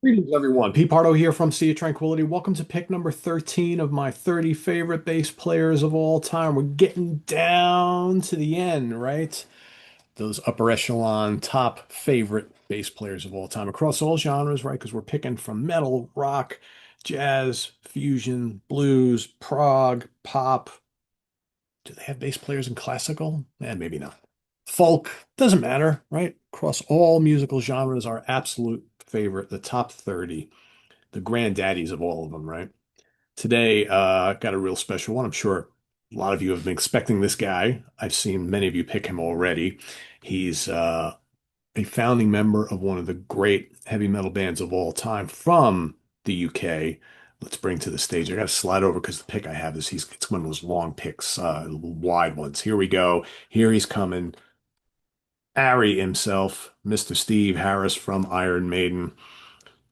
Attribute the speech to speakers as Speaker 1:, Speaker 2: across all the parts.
Speaker 1: Greetings, everyone. Pete Pardo here from Sea of Tranquility. Welcome to pick number 13 of my 30 favorite bass players of all time. We're getting down to the end, right? Those upper echelon top favorite bass players of all time across all genres, right? Because we're picking from metal, rock, jazz, fusion, blues, prog, pop. Do they have bass players in classical? Maybe not. Folk, doesn't matter, right? Across all musical genres, our absolute favorite, the top 30, the granddaddies of all of them, right? Today, got a real special one. I'm sure a lot of you have been expecting this guy. I've seen many of you pick him already. He's a founding member of one of the great heavy metal bands of all time from the UK. Let's bring to the stage. I got to slide over because the pick I have is it's one of those long picks, wide ones. Here we go. Here he's coming. Ari himself, Mr. Steve Harris from Iron Maiden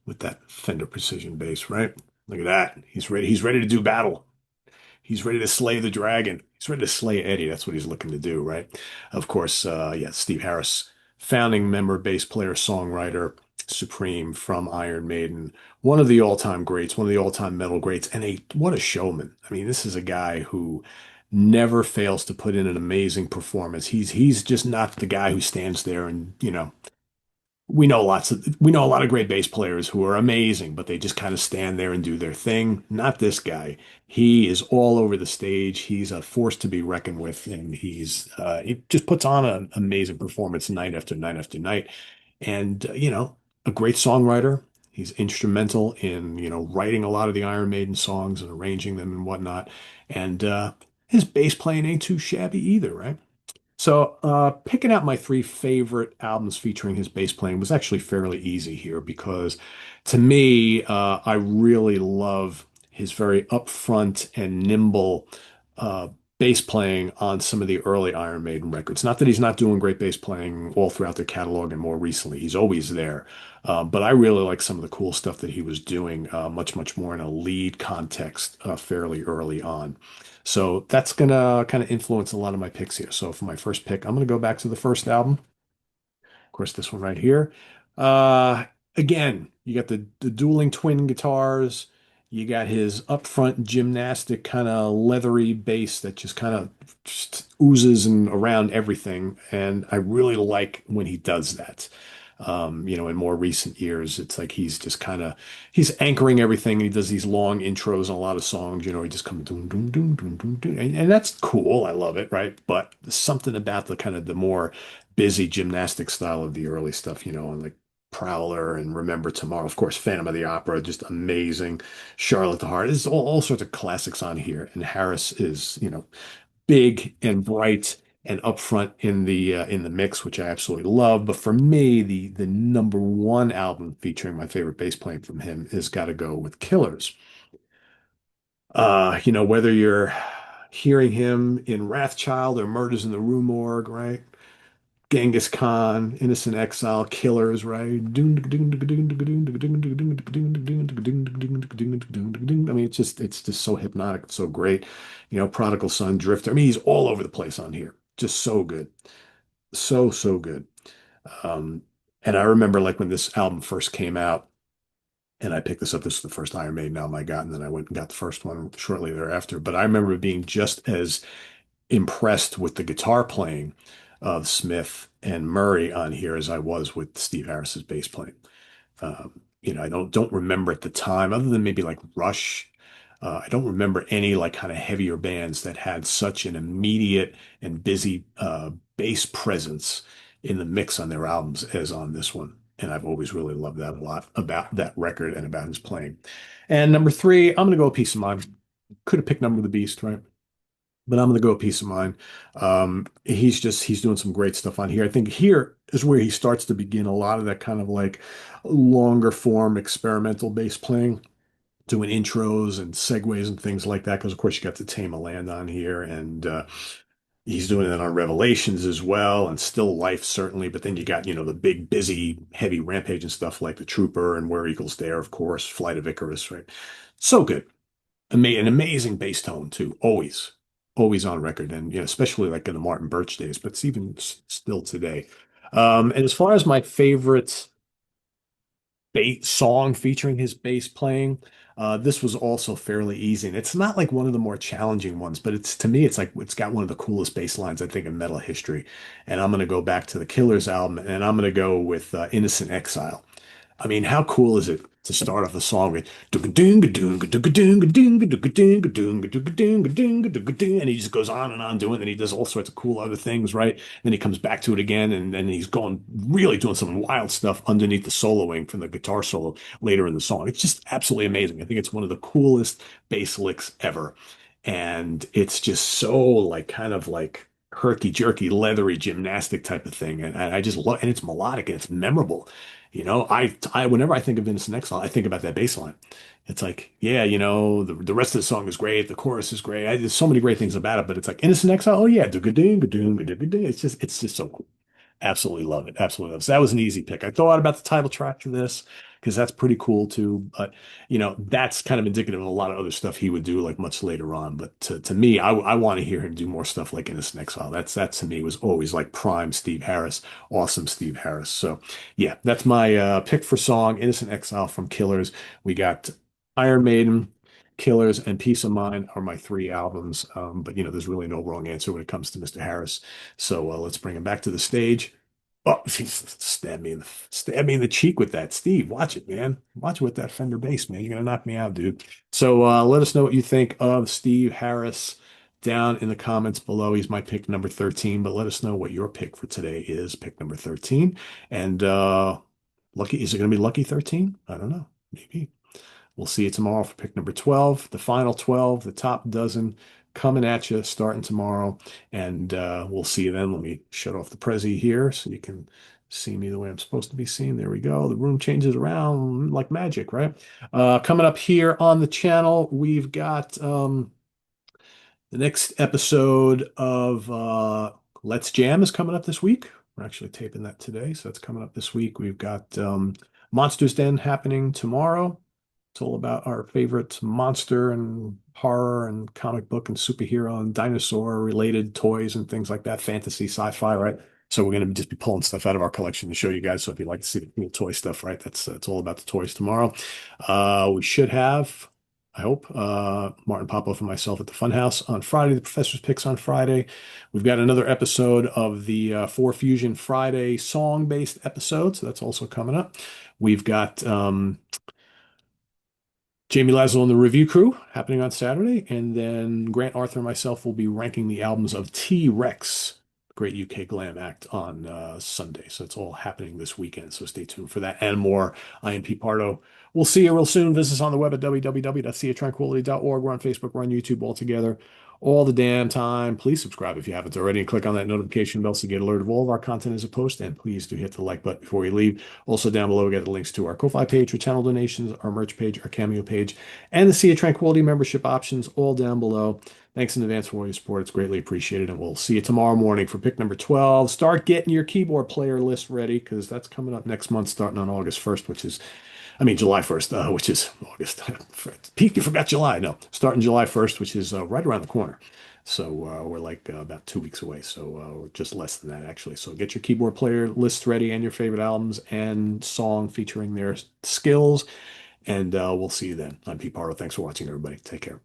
Speaker 1: with that Fender Precision bass, right? Look at that. He's ready. He's ready to do battle. He's ready to slay the dragon. He's ready to slay Eddie. That's what he's looking to do, right? Of course, yeah, Steve Harris, founding member, bass player, songwriter, supreme from Iron Maiden, one of the all-time greats, one of the all-time metal greats, and a what a showman. I mean, this is a guy who never fails to put in an amazing performance. He's just not the guy who stands there and, we know a lot of great bass players who are amazing, but they just kind of stand there and do their thing. Not this guy. He is all over the stage. He's a force to be reckoned with, and he just puts on an amazing performance night after night after night. And a great songwriter. He's instrumental in writing a lot of the Iron Maiden songs and arranging them and whatnot. And his bass playing ain't too shabby either, right? So, picking out my three favorite albums featuring his bass playing was actually fairly easy here because to me, I really love his very upfront and nimble uh, bass playing on some of the early Iron Maiden records. Not that he's not doing great bass playing all throughout their catalog and more recently, he's always there. But I really like some of the cool stuff that he was doing, much, much more in a lead context, fairly early on. So that's gonna kind of influence a lot of my picks here. So for my first pick, I'm gonna go back to the first album. Of course, this one right here. Uh, Again, you got the dueling twin guitars. You got his upfront gymnastic kind of leathery bass that just kind of just oozes and around everything. And I really like when he does that. In more recent years, it's like he's just kind of he's anchoring everything. He does these long intros on a lot of songs. He just comes doom doom doom doom doom doom, and that's cool. I love it, right? But something about the kind of the more busy gymnastic style of the early stuff, and like Prowler and Remember Tomorrow, of course, Phantom of the Opera, just amazing. Charlotte the Heart, there's all sorts of classics on here, and Harris is, big and bright and upfront in the mix, which I absolutely love. But for me, the number one album featuring my favorite bass playing from him has got to go with Killers. Whether you're hearing him in Wrathchild or Murders in the Rue Morgue, right? Genghis Khan, Innocent Exile, Killers, right? I mean, it's just so hypnotic, it's so great. Prodigal Son, Drifter. I mean, he's all over the place on here. Just so good. So good. Um, and I remember like when this album first came out and I picked this up, this is the first Iron Maiden album I got, and then I went and got the first one shortly thereafter. But I remember being just as impressed with the guitar playing of Smith and Murray on here as I was with Steve Harris's bass playing. I don't remember at the time, other than maybe like Rush. I don't remember any like kind of heavier bands that had such an immediate and busy bass presence in the mix on their albums as on this one. And I've always really loved that a lot about that record and about his playing. And number three, I'm going to go a Piece of Mind. Could have picked Number of the Beast, right? But I'm going to go a Piece of Mind. He's doing some great stuff on here. I think here is where he starts to begin a lot of that kind of like longer form experimental bass playing, doing intros and segues and things like that. Because of course you got the Tame of Land on here, and he's doing it on Revelations as well, and Still Life certainly. But then you got the big busy heavy Rampage and stuff like the Trooper and Where Eagles Dare, of course, Flight of Icarus, right? So good. An amazing bass tone too, always on record, and especially like in the Martin Birch days, but it's even still today. And as far as my favorites, bass song featuring his bass playing. This was also fairly easy, and it's not like one of the more challenging ones, but it's to me, it's like it's got one of the coolest bass lines I think in metal history. And I'm gonna go back to the Killers album, and I'm gonna go with "Innocent Exile." I mean, how cool is it to start off the song with and he just goes on and on doing it, and he does all sorts of cool other things, right? Then he comes back to it again, and then he's going really doing some wild stuff underneath the soloing from the guitar solo later in the song. It's just absolutely amazing. I think it's one of the coolest bass licks ever. And it's just so like kind of like herky jerky, leathery gymnastic type of thing. And I just love, and it's melodic and it's memorable. Whenever I think of Innocent Exile, I think about that bass line. It's like, yeah, the rest of the song is great. The chorus is great. There's so many great things about it, but it's like Innocent Exile. Oh yeah, do-ga-ding, ga-ding, ga-ding. It's just so cool. Absolutely love it. Absolutely love it. So that was an easy pick. I thought about the title track for this because that's pretty cool too. But that's kind of indicative of a lot of other stuff he would do like much later on. But to me, I want to hear him do more stuff like Innocent Exile. That to me was always like prime Steve Harris, awesome Steve Harris. So yeah, that's my pick for song, Innocent Exile from Killers. We got Iron Maiden, Killers, and Peace of Mind are my three albums. But there's really no wrong answer when it comes to Mr. Harris. So let's bring him back to the stage. Oh, stab me in the cheek with that, Steve. Watch it, man. Watch it with that Fender bass, man. You're gonna knock me out, dude. So let us know what you think of Steve Harris down in the comments below. He's my pick number 13, but let us know what your pick for today is. Pick number 13. And lucky, is it gonna be lucky 13? I don't know. Maybe. We'll see you tomorrow for pick number 12, the final 12, the top dozen coming at you starting tomorrow. And we'll see you then. Let me shut off the Prezi here so you can see me the way I'm supposed to be seen. There we go. The room changes around like magic, right? Coming up here on the channel, we've got the next episode of Let's Jam is coming up this week. We're actually taping that today, so it's coming up this week. We've got Monsters Den happening tomorrow. It's all about our favorite monster and horror and comic book and superhero and dinosaur related toys and things like that, fantasy, sci-fi, right? So we're going to just be pulling stuff out of our collection to show you guys. So if you'd like to see the cool toy stuff, right, that's it's all about the toys tomorrow. We should have, I hope, Martin Popoff and myself at the Funhouse on Friday. The Professor's Picks on Friday. We've got another episode of the Four Fusion Friday song-based episode, so that's also coming up. We've got Jamie Lazo and the Review Crew happening on Saturday, and then Grant Arthur and myself will be ranking the albums of T-Rex, great UK glam act, on Sunday. So it's all happening this weekend. So stay tuned for that and more. I am Pete Pardo. We'll see you real soon. Visit us on the web at www.seatranquility.org. We're on Facebook. We're on YouTube all together all the damn time. Please subscribe if you haven't already and click on that notification bell so you get alert of all of our content as a post. And please do hit the like button before you leave. Also down below, we got the links to our Ko-Fi page for channel donations, our merch page, our Cameo page, and the Sea of Tranquility membership options all down below. Thanks in advance for all your support. It's greatly appreciated. And we'll see you tomorrow morning for pick number 12. Start getting your keyboard player list ready because that's coming up next month, starting on August 1st, July 1st, which is August. Pete, you forgot July. No, starting July 1st, which is right around the corner. So we're like about 2 weeks away. So we're just less than that, actually. So get your keyboard player list ready and your favorite albums and song featuring their skills. And we'll see you then. I'm Pete Pardo. Thanks for watching, everybody. Take care.